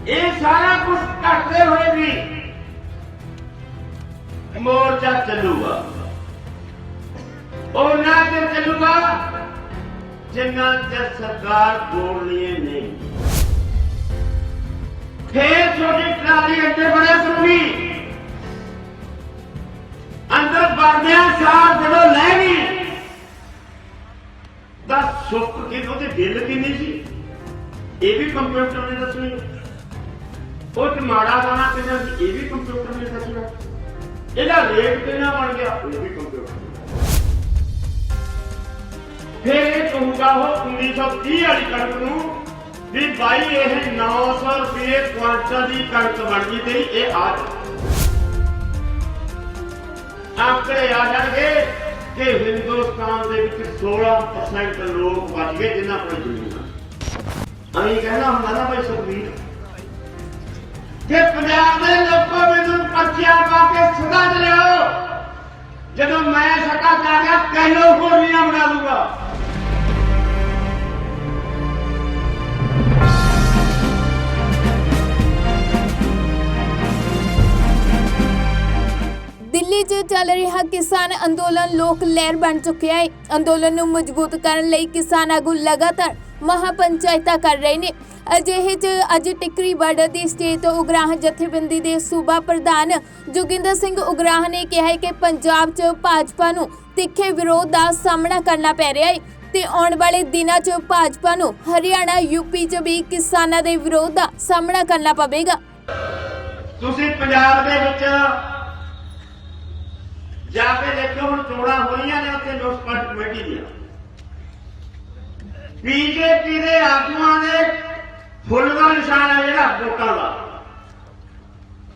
ये सारा कुछ घटते हुए भी मोर्चा चलूगा और ना चर चलूगा जिन्ना चर सरकार बोलनी नहीं। फिर छोटी ट्राली अंदर बड़ा करूंगी, अंदर बढ़ने सार जब लैगी दस सुख की बिल की सी ये भी कंप्यूटर ने दसनी, वो माड़ा गाना कितना ये भी कंप्यूटर ने दसना, ਇਹਦਾ ਰੇਟ ਕਿੰਨਾ ਬਣ ਗਿਆ ਉਹ ਵੀ ਕੰਪਿਊਟਰ। ਫਿਰ ਇਹ ਕਹੂਗਾ ਉਹ 1930 ਵਾਲੀ ਕਣਕ ਨੂੰ ਵੀ ਭਾਈ ਇਹ 900 ਰੁਪਏ ਕੁਆਂਟਲ ਦੀ ਕਣਕ ਬਣ ਗਈ ਤੇਰੀ, ਇਹ ਆ ਆਂਕੜੇ ਆ ਜਾਣਗੇ ਕਿ ਹਿੰਦੁਸਤਾਨ ਦੇ ਵਿੱਚ 16% ਲੋਕ ਬਚ ਗਏ ਜਿਨ੍ਹਾਂ ਕੋਲ ਜ਼ਮੀਨ ਆ। ਅਸੀਂ ਕਹਿਣਾ ਹੁੰਦਾ ਨਾ ਭਾਈ ਸੁਖਬੀਰ कि पंजाब के लोगों मैनू पर्चियां पा के सदा लियाओ, जब मैं सत्ता आ गया कहलो गोलियां बना दूंगा। दिल्ली च चल रहा किसान अंदोलन लोक लहर बन चुकिया है। अंदोलन नूं मजबूत करन लई किसान आगू लगातार महापंचायतां कर रहे ने। अजिहे च अज टिकरी बार्डर की स्टेट उगराह जथेबंदी के सूबा प्रधान जोगिंदर सिंह उगराह ने कहा है कि पंजाब च भाजपा नूं तिखे विरोध का सामना करना पै रहा है ते आउण वाले दिनां च भाजपा नूं हरियाणा यूपी च भी किसानां दे विरोध का सामना करना पवेगा। तुसीं पंजाब दे विच जाके देखो हुण चोणां हो रहीआं ने उत्थे म्युनिसिपल कमेटी दी बीजेपी दे आगूआं दे फुल का निशान है जो वोटा का,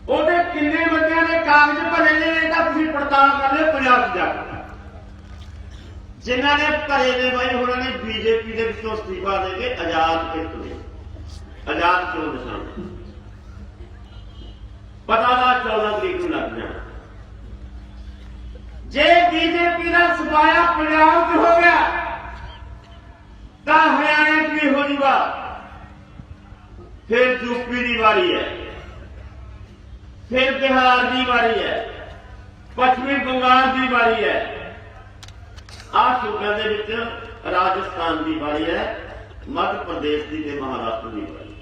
ਉਹਦੇ किन्ने बंदियां ने कागज भरे ने पड़ताल कर लो पंजाब जाकर, जिन्हों ने भरे ने भाई उन्होंने बीजेपी के इस्तीफा देके आजाद किस्त दे आजाद चोण निशान पता था 14 तरीक को लग जाना। जे बीजेपी का सफाया पंजाब च हो गया तो हरियाणा च भी हो जाऊगा, फिर यूपी की बारी है, फिर बिहार की बारी है, पश्चिमी बंगाल की बारी है, आ सूबे के राजस्थान की बारी है, मध्य प्रदेश की ते महाराष्ट्र की बारी।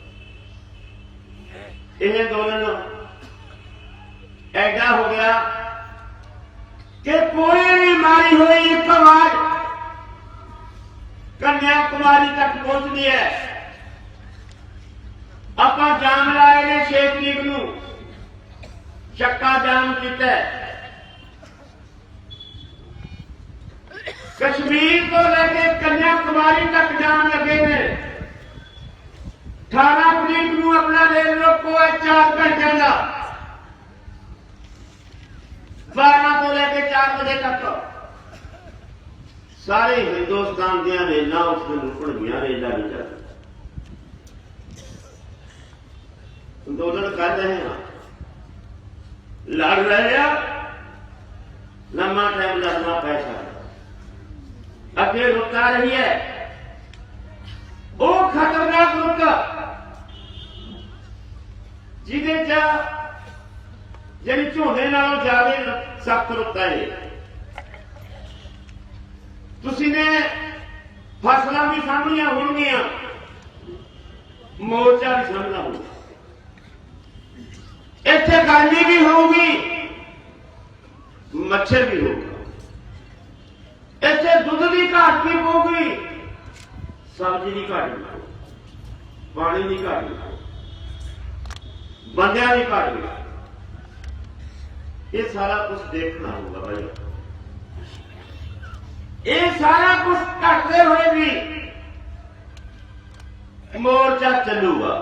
यह अंदोलन ऐसा हो गया कि कोई भी मारी हुई एक आवाज कन्याकुमारी तक पहुंचती है। ਆਪਾਂ ਜਾਮ ਲਾਏ ਨੇ 6 ਤਰੀਕ ਨੂੰ ਚੱਕਾ ਜਾਮ ਕੀਤਾ। कश्मीर को लेके कन्याकुमारी तक जाम लगे ने। 18 तरीक को अपना रेल रोको है 4 घंटे का, 12 को लेके 4 बजे तक सारे हिंदुस्तान दियां रेलां उस दिन रुकणगियां, रेलां नहीं चल अंदोलन कर रहे हैं, लड़ रहे हैं, लंबा टाइम लड़ना पैसा अगे रुका रही है। वो खतरनाक रुक जिदे जी झोने नालों ज्यादा सख्त रुकता है। तुसी ने फसलां भी सामभियां होणगियां, मोर्चा भी सामना होगा, इत्थे गर्मी भी होगी, मच्छर भी होगा, इत्थे दुध की घाट भी होगी, सब्जी की घाट भी होगी, पानी की घाट भी होगी, बंदियां की घाट भी होगी। ये सारा कुछ देखना होगा भाई। ये सारा कुछ घटते हुए भी मोर्चा चलूगा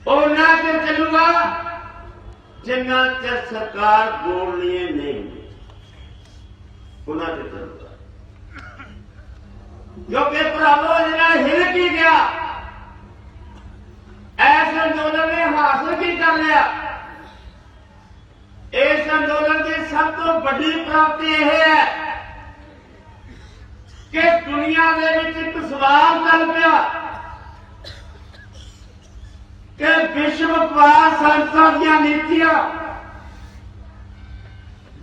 और ना चर चलूगा जिन्ना चर सरकार बोलनी नहीं उन्ना चर चलूगा। क्योंकि भरावो जिन्ना हिल की गया, ऐसे आंदोलन ने हासिल की कर लिया। इस आंदोलन की सब तो बड़ी प्राप्ति यह है कि दुनिया के विच एक सवाल चल पिया ਵਪਾਰ ਸੰਸਥਾ ਦੀਆਂ ਨੀਤੀਆਂ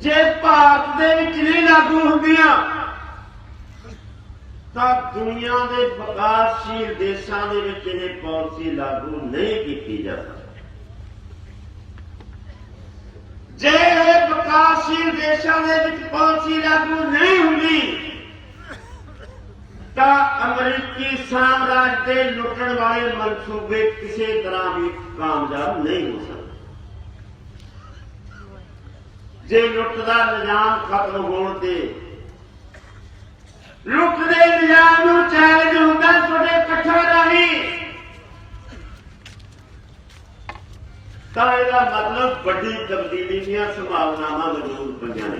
ਜੇ ਭਾਰਤ ਦੇ ਵਿੱਚ ਨਹੀਂ ਲਾਗੂ ਹੁੰਦੀਆਂ ਤਾਂ ਦੁਨੀਆ ਦੇ ਵਿਕਾਸਸ਼ੀਲ ਦੇਸ਼ਾਂ ਦੇ ਵਿੱਚ ਇਹ ਪਾਲਿਸੀ ਲਾਗੂ ਨਹੀਂ ਕੀਤੀ ਜਾ ਸਕਦੀ। ਜੇ ਇਹ ਵਿਕਾਸਸ਼ੀਲ ਦੇਸ਼ਾਂ ਦੇ ਵਿੱਚ ਪਾਲਿਸੀ ਲਾਗੂ ਨਹੀਂ ਹੁੰਦੀ ਤਾਂ ਅਮਰੀਕੀ ਸਾਮਰਾਜ ਦੇ ਲੁੱਟਣ ਵਾਲੇ ਮਨਸੂਬੇ ਕਿਸੇ ਤਰ੍ਹਾਂ ਵੀ ਕਾਮਯਾਬ ਨਹੀਂ ਹੋ ਸਕਦੇ। ਜੇ ਲੁੱਟ ਦਾ ਨਿਜ਼ਾਮ ਖਤਮ ਹੋਣ ਤੇ ਲੁੱਟ ਦੇ ਨਿਜ਼ਾਮ ਨੂੰ ਚੈਲੰਜ ਹੁੰਦਾ ਤੁਹਾਡੇ ਇਕੱਠਾਂ ਰਾਹੀਂ ਤਾਂ ਇਹਦਾ ਮਤਲਬ ਵੱਡੀ ਤਬਦੀਲੀ ਦੀਆਂ ਸੰਭਾਵਨਾਵਾਂ ਮੌਜੂਦ ਪਈਆਂ ਨੇ।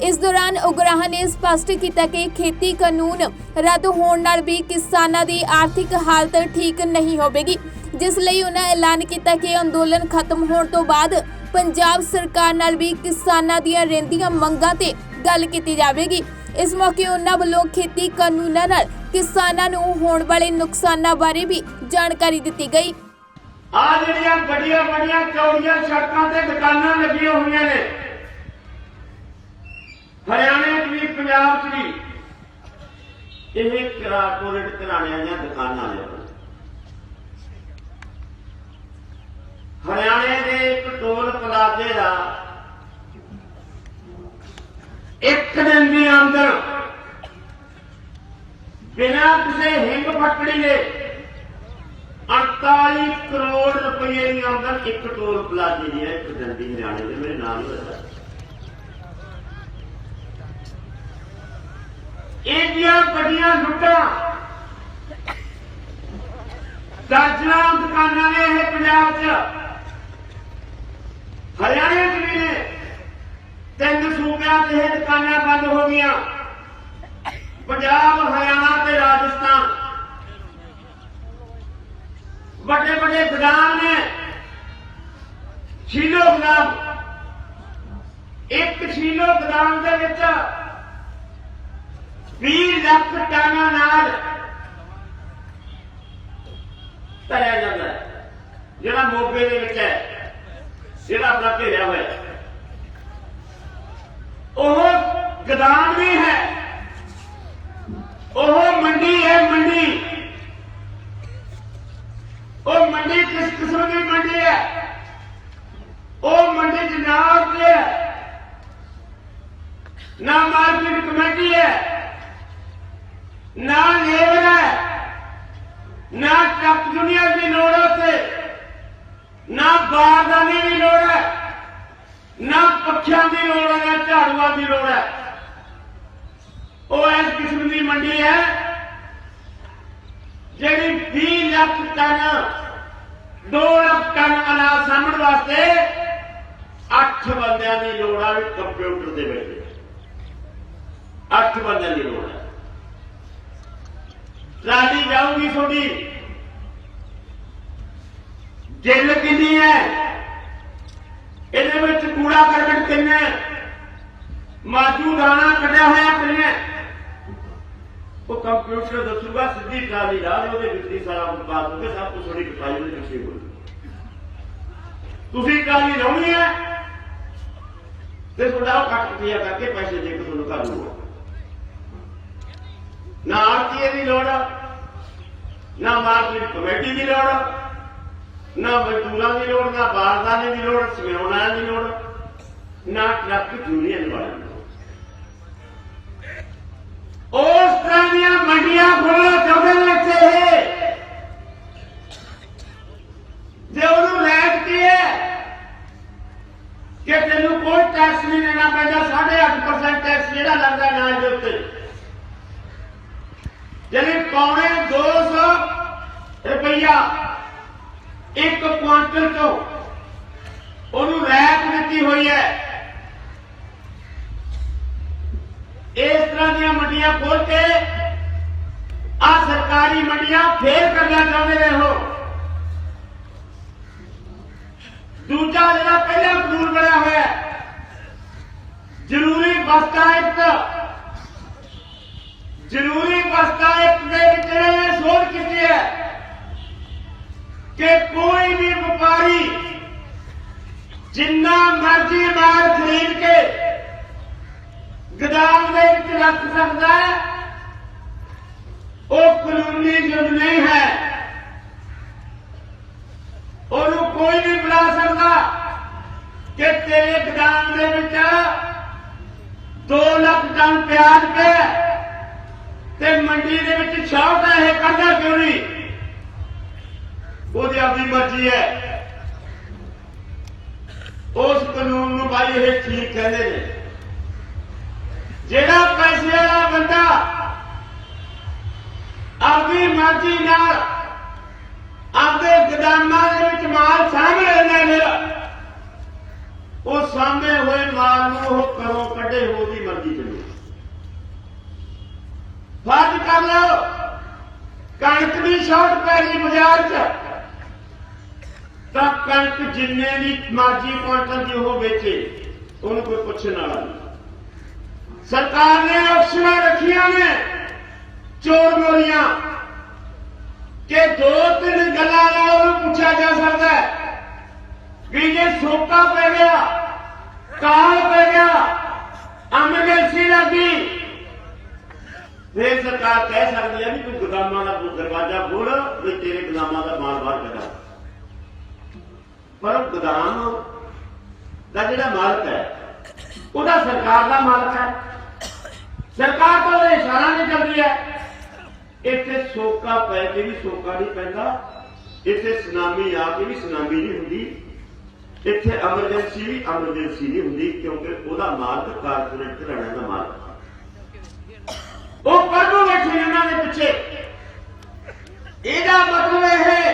ਇਸ ਦੌਰਾਨ ਉਗਰਾਹਾਂ ਨੇ ਸਪਸ਼ਟ ਕੀਤਾ ਕਿ ਖੇਤੀ ਕਾਨੂੰਨ ਰੱਦ ਹੋਣ ਨਾਲ ਵੀ ਕਿਸਾਨਾਂ ਦੀ ਆਰਥਿਕ ਹਾਲਤ ਠੀਕ ਨਹੀਂ ਹੋਵੇਗੀ, ਜਿਸ ਲਈ ਉਹਨਾਂ ਐਲਾਨ ਕੀਤਾ ਕਿ ਅੰਦੋਲਨ ਖਤਮ ਹੋਣ ਤੋਂ ਬਾਅਦ ਪੰਜਾਬ ਸਰਕਾਰ ਨਾਲ ਵੀ ਕਿਸਾਨਾਂ ਦੀਆਂ ਰਹਿੰਦੀਆਂ ਮੰਗਾਂ ਤੇ ਗੱਲ ਕੀਤੀ ਜਾਵੇਗੀ। ਇਸ ਮੌਕੇ ਉਹਨਾਂ ਵੱਲੋਂ ਖੇਤੀ ਕਾਨੂੰਨਾਂ ਨਾਲ ਕਿਸਾਨਾਂ ਨੂੰ ਹੋਣ ਵਾਲੇ ਨੁਕਸਾਨਾਂ ਬਾਰੇ ਵੀ ਜਾਣਕਾਰੀ ਦਿੱਤੀ ਗਈ। ਆ ਜਿਹੜੀਆਂ ਵੱਡੀਆਂ ਵੱਡੀਆਂ ਚੌੜੀਆਂ ਸੜਕਾਂ ਤੇ ਦੁਕਾਨਾਂ ਲੱਗੀਆਂ ਹੋਈਆਂ ਨੇ, ਹਰਿਆਣੇ 'ਚ ਵੀ ਪੰਜਾਬ 'ਚ ਵੀ, ਇਹ ਕਾਰਪੋਰੇਟ ਘਰਾਣਿਆਂ ਦੀਆਂ ਦੁਕਾਨਾਂ ਨੇ। ਹਰਿਆਣੇ ਦੇ ਇੱਕ ਟੋਲ ਪਲਾਜ਼ੇ ਦਾ ਇੱਕ ਦਿਨ ਦੀ ਆਮਦਨ ਬਿਨਾਂ ਕਿਸੇ ਹਿੰਗ ਫੱਕੜੀ ਦੇ 48 ਕਰੋੜ ਰੁਪਏ ਦੀ ਆਮਦਨ ਇੱਕ ਟੋਲ ਪਲਾਜ਼ੇ ਦੀ ਹੈ। ਇੱਕ ਦਿਨ ਦੀ ਹਰਿਆਣੇ ਦੇ, ਮੇਰੇ ਨਾਮ ਹੀ ਦੱਸਦਾ। ਇਹਦੀਆਂ ਵੱਡੀਆਂ ਲੁੱਟਾਂ ਦਰਜਨਾਂ ਦੁਕਾਨਾਂ ਨੇ ਇਹ ਪੰਜਾਬ 'ਚ, ਹਰਿਆਣੇ 'ਚ ਵੀ ਨੇ। 3 ਸੂਬਿਆਂ 'ਚ ਇਹ ਦੁਕਾਨਾਂ ਬੰਦ ਹੋ ਗਈਆਂ, ਪੰਜਾਬ, ਹਰਿਆਣਾ ਤੇ ਰਾਜਸਥਾਨ। ਵੱਡੇ ਵੱਡੇ ਗੋਦਾਮ ਨੇ, ਸ਼ੀਲੋ ਗੋਦਾਮ। ਇੱਕ ਸ਼ੀਲੋ ਗੋਦਾਮ ਦੇ ਵਿੱਚ 20 ਲੱਖ ਟਨ ਅਨਾਜ ਭਰਿਆ ਜਾਂਦਾ ਹੈ, ਜਿਹੜਾ ਮੋਗੇ ਦੇ ਵਿੱਚ ਹੈ, ਜਿਹੜਾ ਆਪਣਾ ਘੇਰਿਆ ਹੋਇਆ ਹੈ। ਉਹ ਗੋਦਾਮ ਵੀ ਹੈ, ਉਹ ਮੰਡੀ ਹੈ। ਮੰਡੀ, ਉਹ ਮੰਡੀ ਕਿਸ ਕਿਸਮ ਦੀ ਮੰਡੀ ਹੈ? ਉਹ ਮੰਡੀ ਜਨਾਬ ਦੀ ਹੈ, ਨਾ ਮਾਰਕੀਟ ਕਮੇਟੀ ਹੈ, ਨਾ ਲੇਬਰ ਹੈ, ਨਾ ਟਰੱਕ ਯੂਨੀਅਨ ਦੀ ਲੋੜ ਉੱਥੇ, ਨਾ ਬਾਰਦਾਨੇ ਦੀ ਲੋੜ ਹੈ, ਨਾ ਪੱਖਿਆਂ ਦੀ ਲੋੜ ਹੈ, ਨਾ ਝਾੜੂਆਂ ਦੀ ਲੋੜ ਹੈ। ਉਹ ਇਸ ਕਿਸਮ ਦੀ ਮੰਡੀ ਹੈ ਜਿਹੜੀ 20 ਲੱਖ ਟਨ, 2 ਲੱਖ ਟਨ ਅਨਾਜ ਸਾਂਭਣ ਵਾਸਤੇ 8 ਬੰਦਿਆਂ ਦੀ ਲੋੜ ਹੈ। ਕੰਪਿਊਟਰ ਦੇ ਵਿੱਚ 8 ਬੰਦਿਆਂ ਦੀ ਲੋੜ ਹੈ। ਟਰਾਲੀ ਜਾਊਗੀ ਤੁਹਾਡੀ, ਜਿੱਲ ਕਿੰਨੀ ਹੈ, ਇਹਦੇ ਵਿੱਚ ਕੂੜਾ ਕਰਕਟ ਕਿੰਨਾ, ਮਾਜੂ ਦਾਣਾ ਕੱਢਿਆ ਹੋਇਆ ਕਿੰਨਾ, ਉਹ ਕੰਪਿਊਟਰ ਦੱਸੂਗਾ। ਸਿੱਧੀ ਟਰਾਲੀ ਲਾ ਦਿਓ, ਉਹਦੇ ਵਿੱਚ ਹੀ ਸਾਰਾ ਉਤਪਾਦ ਹੋਵੇ, ਸਭ ਕੁਝ ਥੋੜੀ ਕਟਾਈ ਉਹਦੇ ਵਿੱਚ ਹੀ ਹੋਵੇ। ਤੁਸੀਂ ਟਰਾਲੀ ਲਾਉਣੀ ਹੈ ਤੇ ਤੁਹਾਡਾ ਉਹ ਕੱਟ ਕਟਿਆ ਕਰਕੇ ਪੈਸੇ ਦੇ ਕੇ ਤੁਹਾਨੂੰ ਕਰ ਲੂਗਾ। ਨਾ ਆਰਟੀਏ ਦੀ ਲੋੜ, ਨਾ ਮਾਰਕੀਟ ਕਮੇਟੀ ਦੀ ਲੋੜ, ਨਾ ਮਜ਼ਦੂਰਾਂ ਦੀ ਲੋੜ, ਨਾ ਬਾਰਦਾਨੇ ਦੀ ਲੋੜ, ਸਮਿਆਉਣਾ ਦੀ ਲੋੜ, ਨਾ ਟਰੱਕ ਯੂਨੀਅਨ ਵਾਲਿਆਂ ਦੀ ਲੋੜ। ਉਸ ਤਰ੍ਹਾਂ ਦੀਆਂ ਮੰਡੀਆਂ ਖੋਲ੍ਹਣਾ ਚਾਹੁੰਦੇ ਨੇ ਇੱਥੇ। ਜੇ ਉਹਨੂੰ ਰੈਟ ਕੀ ਹੈ ਕਿ ਤੈਨੂੰ ਕੋਈ ਟੈਕਸ ਨਹੀਂ ਦੇਣਾ ਪੈਂਦਾ, 8.5% ਟੈਕਸ ਜਿਹੜਾ ਲੱਗਦਾ ਅਨਾਜ ਦੇ ਉੱਤੇ, ਯਾਨੀ ਪੌਣੇ 200 ਰੁਪਈਆ ਇੱਕ ਕੁਆਂਟਲ ਤੋਂ ਉਹਨੂੰ ਰੈਟ ਦਿੱਤੀ ਹੋਈ ਹੈ। ਇਸ ਤਰ੍ਹਾਂ ਦੀਆਂ ਮੰਡੀਆਂ ਖੋਲ ਕੇ ਆ ਸਰਕਾਰੀ ਮੰਡੀਆਂ ਫੇਰ ਕਰਨਾ ਚਾਹੁੰਦੇ ਨੇ ਉਹ। ਦੂਜਾ ਜਿਹੜਾ ਪਹਿਲਾਂ ਕਾਨੂੰਨ ਬਣਿਆ ਹੋਇਆ ਜ਼ਰੂਰੀ ਬਸਤਾ ਐਕਟ, ਜ਼ਰੂਰੀ ਬਸਤਾ ਐਕਟ ਦੇ ਵਿੱਚ ਇਹਨਾਂ ਨੇ ਸੋਧ ਕੀਤੀ ਹੈ जिन्ना मर्जी माल खरीद के गोदाम दे विच रख सकदा है, वो कानूनी जुर्म नहीं है। ਉਹਨੂੰ कोई नहीं बुला सकता कि तेरे गोदाम दे विच 2 ਲੱਖ टन प्याज पे ते मंडी दे विच 100 पैसे करदा क्यों नहीं? ਉਹਦੀ ਆਪਣੀ ਮਰਜ਼ੀ है। उस कानून नूं भाई ये ठीक कहते हैं। ਜਿਹੜਾ पैसे वाला बंदा अपनी मर्जी नाल आपके गोदामां दे विच माल सामभ लेंदा है, वो सामने हुए माल नूं वो घरों कढे होदी मर्जी चले। फर्ज कर लो कणक की शॉर्ट पै गई बाजार च, तो कणक जिन्ने भी मर्जी क्वांटल की वो बेचे उन्हें कोई पुछने वाला नहीं। सरकार ने ऑप्शन रखिया ने चोर मोरियां कि 2-3 गल्लां पूछा जा सकता है भी जे सोका पै गया, काल पै गया, एमरजेंसी लगी, फिर सरकार कह सकती है भी तू गोदामां का दरवाजा खोल भी तेरे गोदामां का माल बाहर करा। पर गोदाम का जिहड़ा मालक है वह सरकार का मालक है, सरकार तो इशारा नहीं करती है। इत्थे सोका पै के भी सोका नहीं पैंदा, इत्थे सुनामी आके भी सुनामी नहीं हुंदी, इत्थे एमरजेंसी भी एमरजेंसी नहीं हुंदी, क्योंकि वह मालक कारपोरेट घराणे का मालक वो प्रभु बैठे इन्होंने पिछे। ਇਹਦਾ मतलब है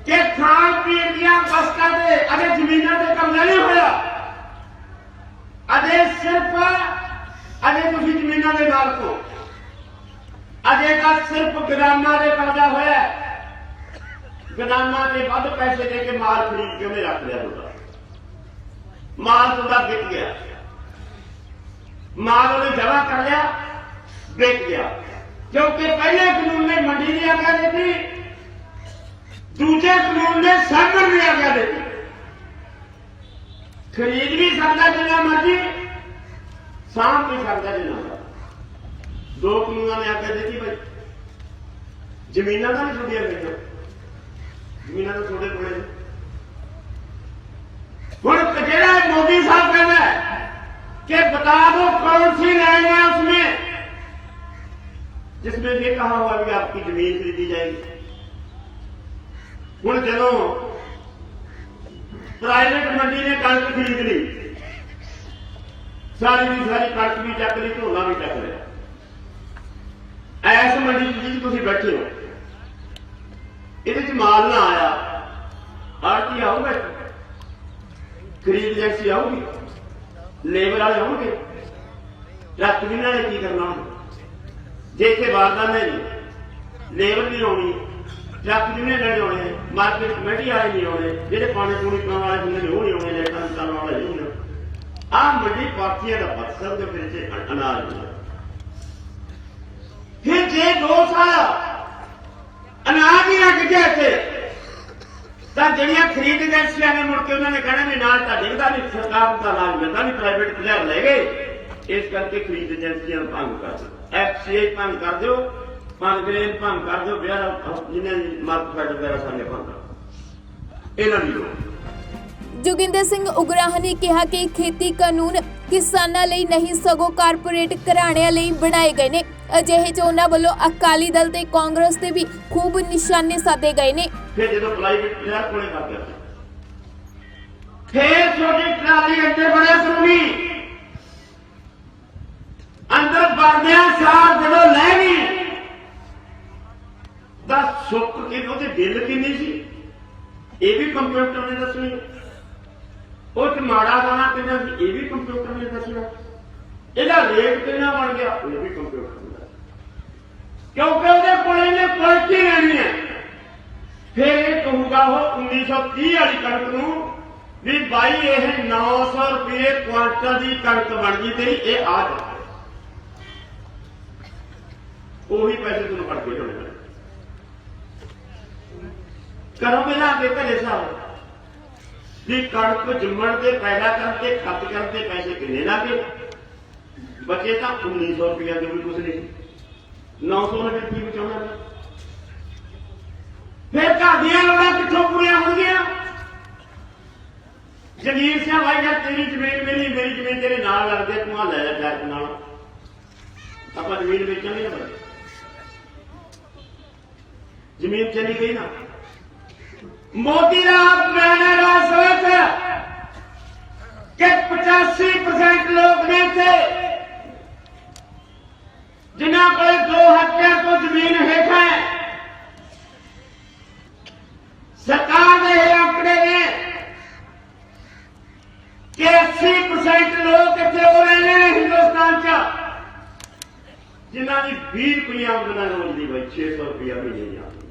कि खान पीन दियां वस्तां दे अजे जमीनां ते कब्जा नहीं होया, अजे सिर्फ अजे तुसीं जमीनां दे मालक हो, अजे का सिर्फ गोदामां दे कब्जा होया। गोदामां ते वध पैसे दे के माल खरीद के उन्हें रख लिया, होगा माल तुहाडा बिक गया, माल उन्हें जमा कर लिया, बिक गया। क्योंकि पहले कानून ने मंडी की आज्ञा दी, दूसरे कानून ने सामर की आज्ञा दी। खरीद भी सकता जिन्ना मर्जी, साम भी सकता जिन्ना मर्जी। 2 कानूनों ने आज्ञा दी भाई जमीना का नहीं छोड़िया गई, जमीना तो छोड़े पड़े। हुण जेड़ा मोदी साहब कहना है कि बता दो कौन सी लाइन है उसमें जिसमें ये कहा हुआ कि आपकी जमीन खरीदी जाएगी। हुण जदों प्राइवेट मंडी ने कणक खरीद ली, सारी की सारी कणक भी चक ली, झोना भी चक लिया। ऐस मंडी जिस तुम बैठे हो ये माल ना आया, आड़ती आऊगा, खरीद एजेंसी आऊगी, लेबर वाले आउणगे, ट्रक भी ना की करना। जे इतने बारदाने नहीं, लेबर नहीं आनी, ट्रक भी नहीं आने, मार्केट कमेटी वाले नहीं आने, जेडे पानी पूनी पाने वाले होंगे वो नहीं आने, लाइटां चलाने वाले नहीं आने। आ मंडी पार्टियां का मकसद के फिर अनाज नहीं। फिर जे 2 साल अनाज ही लग गया थे तो जड़ियां खरीद एजेंसियां ने मुड़ के उन्होंने कहना भी नाल डिगदा नहीं, सरकार का अनाज मिलता नहीं, प्राइवेट प्लेयर ले गए, इस करके खरीद एजेंसियां भंग कर दो, FCI भंग कर दो, ग्रेन भंग कर दो, जिन्हें मार्केट वगैरह सारे भंग कर इन्हों की लोड़। जोगिंदर सिंह उगराह ने कहा कि खेती कानून किसानां लई नहीं सगों कारपोरेट घराणिਆਂ ਲਈ बनाए गए ने। अजिहे च उन्हां वल्लों अकाली दल ते कांग्रेस ते भी खूब निशाने साधे गए ने। फिर जो प्राइवेट प्लेयर कोले कर दिया, फिर छोटी ट्राली अंदर बड़े करूंगी, अंदर बढ़ने सार जो लै गई दस सुख के बिल किन्नी सी, ये भी कंप्यूटर ने दसनी, उस माड़ा दाना कितना सी, ये भी कंप्यूटर ने दसना, ਇਹਦਾ रेट कितना बन गया, ये भी कंप्यूटर ने दसना, क्योंकि ਉਹਦੇ ਕੋਲ ਇਹਨੇ ਕੁਆਲਿਟੀ ਲੈਣੀ ਹੈ। फिर ये कहूगा वो 1930 वाली कणक नूं भी भाई ये 900 रुपये क्वांटल की कणक बन गई तेरी, ये आ जा ਉਹੀ पैसे तुम फड़ के होने करो मिला के घरे साहब भी कणक जम्मण के पैदा करते खर्च करते पैसे किन्ने लगे, बचे तो 1900 रुपया जो भी कुछ नहीं, 900 ने फिर की बचाना। फिर घर दियां लोड़ां कित्थों पूरियां होणगीਆਂ? जगीर सिंह भाई यार तेरी जमीन मेरी जमीन तेरे नाल लगदे, तूं आ लै जा जायत नाल, आपां जमीन बेचांगे ना, जमीन चली गई ना। मोदी का प्लान है सोच कि 85% लोग ने थे जिन्हों को 2 हेक्टेयर तो जमीन हेठा है। सरकार ने यह आंकड़े ने कि 80% लोग इतने हो रहे हैं हिंदुस्तान च जिन्हों की 20 रुपया आमदन रोज की भाई 600 रुपया महीने की आमदन,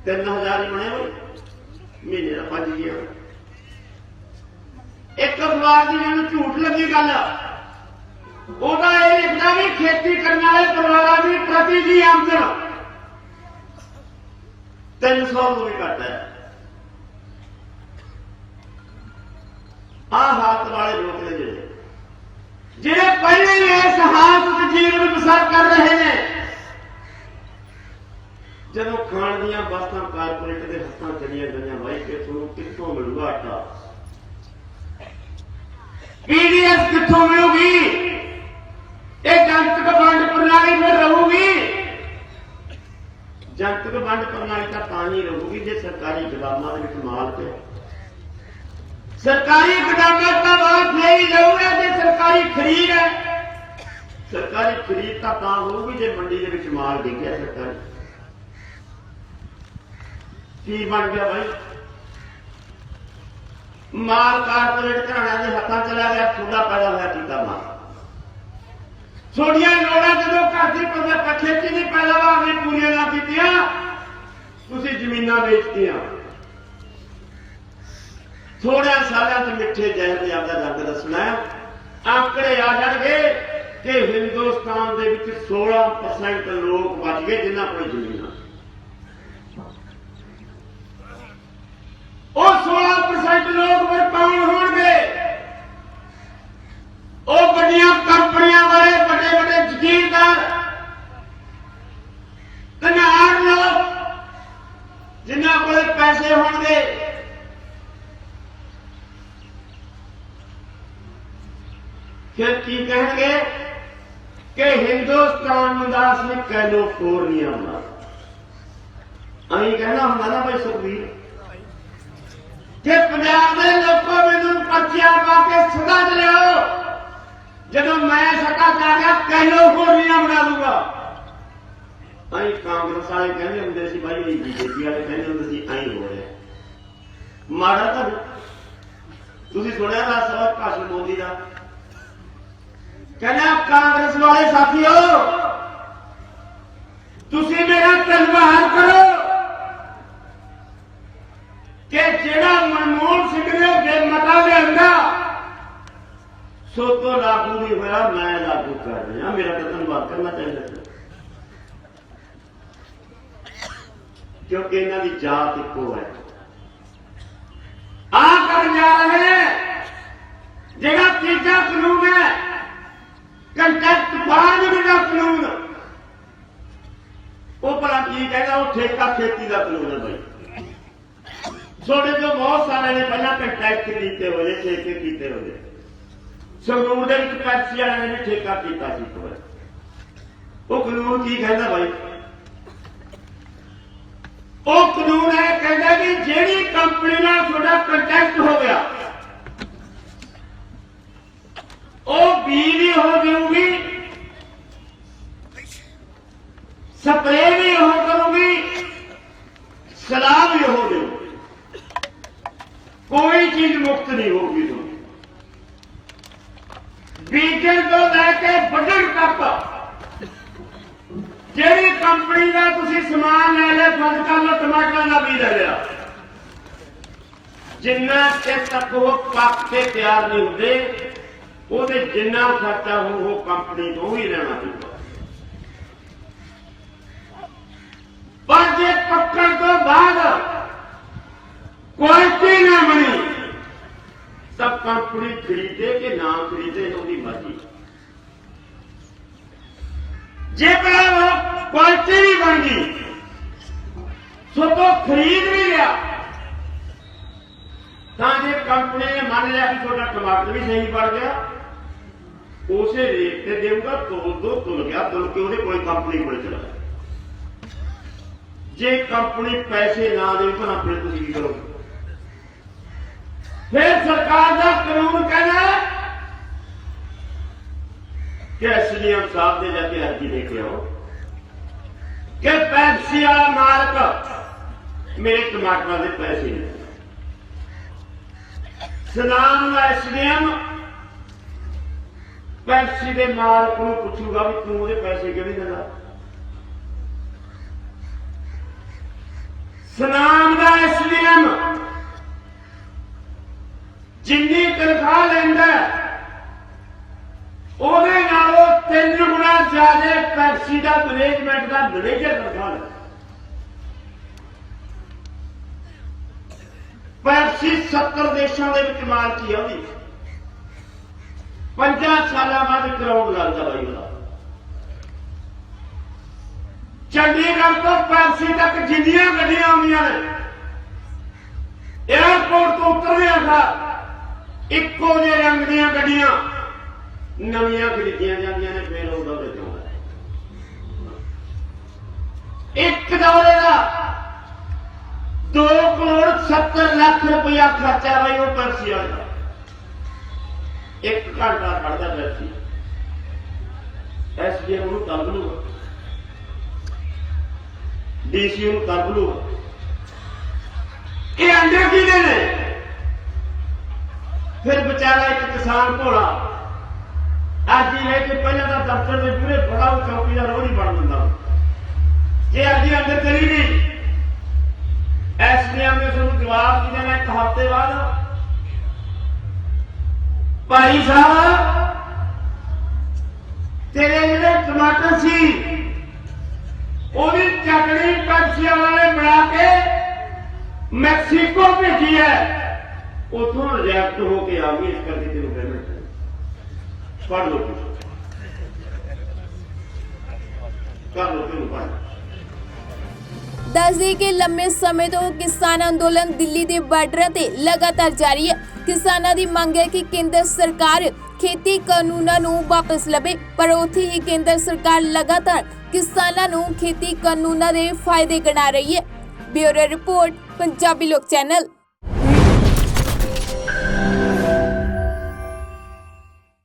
3000 ही बने भाई महीने का 5000। एक अखबार की मैंने झूठ लगी गल, ਉਹਦਾ ਇਹ ਲਿਖਦਾ ਵੀ खेती करने वाले परिवारों की प्रति जी आमदन 300 ਤੋਂ ਵੀ ਘੱਟ है। ਆਹ ਹਾਲਤ ਵਾਲੇ ਲੋਕ ਨੇ ਜਿਹੜੇ ਪਹਿਲੇ ਹੀ ਇਸ ਹਾਲਤ ਵਿੱਚ ਜੀਵਨ ਬਸਰ ਕਰ ਰਹੇ ਨੇ। ਜਦੋਂ ਖਾਣ ਦੀਆਂ ਵਸਤਾਂ ਕਾਰਪੋਰੇਟ ਦੇ ਹੱਥਾਂ ਚਲੀਆਂ ਗਈਆਂ, ਭਾਈ ਕਿ ਤੁਹਾਨੂੰ ਕਿੱਥੋਂ ਮਿਲੂਗਾ ਆਟਾ, ਪੀਡੀਐਸ ਕਿੱਥੋਂ ਮਿਲੂਗੀ, ਇਹ ਜਨਤਕ ਵੰਡ ਪ੍ਰਣਾਲੀ ਫਿਰ ਰਹੂਗੀ। ਜਨਤਕ ਵੰਡ ਪ੍ਰਣਾਲੀ ਤਾਂ ਹੀ ਰਹੂਗੀ ਜੇ ਸਰਕਾਰੀ ਗੋਦਾਮਾਂ ਦੇ ਵਿੱਚ ਮਾਲ ਪਿਆ। सरकारी गोदामां का बात नहीं जाऊगा जो सरकारी खरीद है। सरकारी खरीद तो होगी जो मंडी के माल डिग्या सरकारी की बन गया भाई, माल कारपोरेट घराणा के हाथों चला गया, थोड़ा पैदा होया टीका माल। थोड़िया लोड़ा जो घर की खेती की पैदावार ने पूरी ना की, तुसी जमीना बेचतियां, थोड़ा साल मिठे जहर ने आपका रंग दसना। आंकड़े आ जाएंगे कि हिंदुस्तान के 16% लोग बच गए जिन्हों को जमीन, 16% लोग फिर कौन होंगे? वो बड़िया कंपनियां वाले बड़े बड़े जगीरदार धनाड़ लोग जिन्हों को पैसे होंगे। फिर की कहेंगे कि हिंदुस्तान उदास में कैलिफोर्निया होना, अं कहना होंगे ना भाई सुखबीर कि पंजाब के लोगों मैनू पर्चियां पा के सदा च लियाओ, जब मैं सत्ता च आ गया कैलिफोर्निया बना दूंगा। अं कांग्रेस वाले कहते होंगे सी भाई, बीजेपी वाले कहते होंगे सी अं हो रहा माड़ा। तुसीं सुनिया ना सब भाषण मोदी का, कहना कांग्रेस वाले साथियों तुसी मेरा धन्यवाद करो कि जेड़ा मनमोहन सिंह ने जे मता लिया सो तो लागू नहीं होया, मैं लागू कर रहा, मेरा तो धन्यवाद करना चाहिए क्योंकि इन्हों की जात इको है। आ कर जा रहे हैं जेड़ा तीजा कानून है कंटेक्ट फार्मिंग का कानून, वो भला की कहना, वो ठेका खेती का कानून है भाई। थोड़े तो बहुत सारे ने पहला कंटेक्ट किए हुए, ठेके किए हुए, संगरूर के पैप्सी वाले ने भी ठेका किया। वो कानून की कहना भाई, वो कानून है कहना कि जेड़ी कंपनी ना थोड़ा कंटेक्ट हो गया वो बीज भी हो जाऊगी, स्प्रे भी हो करूंगी, सलाह भी हो जाऊगी, कोई चीज मुफ्त नहीं होगी। तो बीजन तो लैके बजट तक जेड़ी कंपनी का तुसी समान ले लिया, फर्ज कर लो टमाटर का बीज ले लिया, जिन्ना चिर तक वो पक के तैयार नहीं होते ਉਹਦੇ ਜਿੰਨਾ ਖਰਚਾ ਹੋ ਉਹ ਕੰਪਨੀ ਤੋਂ ਹੀ ਲੈਣਾ ਪਊਗਾ। पर जे पक्कड़ तो बाद क्वालिटी ना कंपनी खरीदे कि ना खरीदे उसकी मर्जी। जे क्वालिटी भी बन गई सो तो खरीद भी लिया तो जे कंपनी ने मान लिया कि थोड़ा टमाटर भी सही बढ़ गया उसे रेट से देगा तुल गया तुल के वो कोई कंपनी को चला गया। जे कंपनी पैसे ना दे तो फिर तुम की करोगे? फिर सरकार का कानून कहना कि एसडीएम साहब ने जाके अर्जी लेके आओ कि पेप्सी वाला मालिक मेरे टमाटर के पैसे नहीं। सनाम का एसडीएम पेप्सी के मालिक को पूछूगा भी तू वो पैसे क्यों नहीं देना। सनाम का एसडीएम जिन्नी तनख्वाह लेंदा ਉਹਦੇ ਨਾਲੋਂ 3 ਗੁਣਾ ਜ਼ਿਆਦਾ ਪੈਪਸੀ ਦਾ ਮੈਨੇਜਮੈਂਟ ਦਾ ਮੈਨੇਜਰ ਤਨਖਾਹ ਲੈਂਦਾ। ਪੈਪਸੀ 70 ਦੇਸ਼ਾਂ ਦੇ ਵਿੱਚ ਮਾਲਕੀ ਆ ਉਹਦੀ। 5 ਸਾਲਾਂ ਬਾਅਦ ਗਰਾਊਂਡ ਲੱਗਦਾ ਬਾਈ ਉਹਦਾ। ਚੰਡੀਗੜ੍ਹ ਤੋਂ ਪੈਪਸੀ ਤੱਕ ਜਿੰਨੀਆਂ ਗੱਡੀਆਂ ਆਉਂਦੀਆਂ ਨੇ 에어ਪੋਰਟ ਤੋਂ ਉਤਰਦਿਆਂ ਸਾਰ ਇੱਕੋ ਜਿਹੇ ਰੰਗ ਦੀਆਂ ਗੱਡੀਆਂ ਨਵੀਆਂ ਖਰੀਦੀਆਂ ਜਾਂਦੀਆਂ ਨੇ। ਫਿਰ ਉਹਦਾ ਵਿੱਚ ਆਉਂਦਾ ਇੱਕ ਦੌਰੇ ਦਾ 2 ਕਰੋੜ 70 ਲੱਖ ਰੁਪਇਆ ਖਰਚਾ ਬਈ ਉਹ ਪੈਪਸੀ ਵਾਲਾ। 1 ਘੰਟਾ ਖੜਦਾ ਪੈਪਸੀ ਐਸਡੀਐਮ ਨੂੰ ਤੰਗ ਲੂਗਾ ਡੀਸੀ ਨੂੰ ਤੰਗ ਲੂਗਾ। ਇਹ ਅੰਡੇ ਕਿਹਦੇ ਨੇ? ਫਿਰ ਵਿਚਾਰਾ ਇੱਕ ਕਿਸਾਨ ਭੋਲਾ अर्जी लेके पहले तो दफ्तर में पूरे बड़ा चौकीदार रोज ही बढ़ दिता। जे अर्जी अंदर चली गई एसडीएम ने उसको जवाब देना 1 हफ्ते बाद भाई साहब तेरे जेडे टमाटर सी ओदी चटनी पेप्सी वाले बना के मैक्सीको भेजी है उतों रिजेक्ट होके आ गई। इस करके तेन पेमेंट कर लो ਦੱਸ ਦੇਈਏ ਕਿ ਲੰਮੇ ਸਮੇਂ ਤੋਂ ਕਿਸਾਨ ਅੰਦੋਲਨ ਦਿੱਲੀ ਦੇ ਬਾਰਡਰਾਂ ਤੇ ਲਗਾਤਾਰ ਜਾਰੀ ਹੈ। ਕਿਸਾਨਾਂ ਦੀ ਮੰਗ ਹੈ ਕਿ ਕੇਂਦਰ ਸਰਕਾਰ ਖੇਤੀ ਕਾਨੂੰਨਾਂ ਨੂੰ ਵਾਪਸ ਲਵੇ, ਪਰ ਉੱਥੇ ਹੀ ਕੇਂਦਰ ਸਰਕਾਰ ਲਗਾਤਾਰ ਕਿਸਾਨਾਂ ਨੂੰ ਖੇਤੀ ਕਾਨੂੰਨਾਂ ਦੇ ਫਾਇਦੇ ਗਿਣਾ ਰਹੀ ਹੈ। ਬਿਊਰੋ ਰਿਪੋਰਟ, ਪੰਜਾਬੀ ਲੋਕ ਚੈਨਲ।